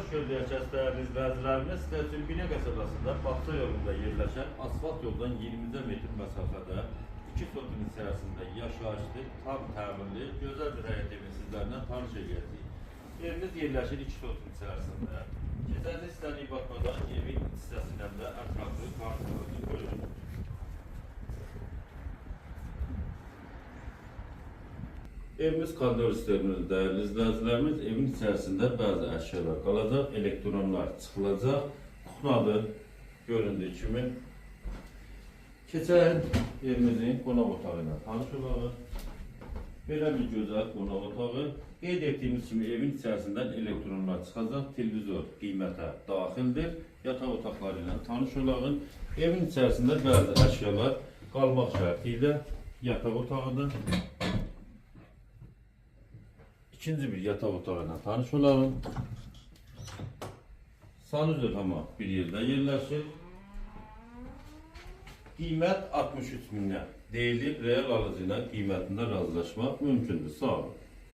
Gördüyəcəz dəyərli izləyicilərimiz, Sitəçin Binə qəsəbəsində Baxça yolunda yerləşən asfalt yoldan 20 metr məsafədə 2 sotun içərisində yaşayışlı, tam təmirli, gözəl bir həyət evi sizlərlə tanış edəcəyik. Evimiz yerləşir 2 sotun içərisində. Keçərli istədiyi baxmadan evin hissəsindən də ətraflı kartınızı görün. Evimiz koridor sistemimiz değerli izləyicilərimiz, evin içərisində bəzi əşyalar qalacaq, elektronlar çıxılacaq, kutunadır göründüyü kimi. Keçək evimizin qonaq otağı ilə tanış olaq. Belə bir gözəl qonaq otağı. Qeyd etdiyimiz kimi evin içərisindən elektronlar çıxacaq, televizor qiymətə daxildir. Yataq otaqları ilə tanış olaq. Evin içərisində bəzi əşyalar qalmaq şərti ilə yataq otağıdır. İkinci bir yataq otağıyla tanış olalım. Sanuzör hamam bir yerdə yerləşir. Qiymət 63 mindən deyilir. Real alıcı ilə qiymətində razılaşmaq mümkündür. Sağ olun.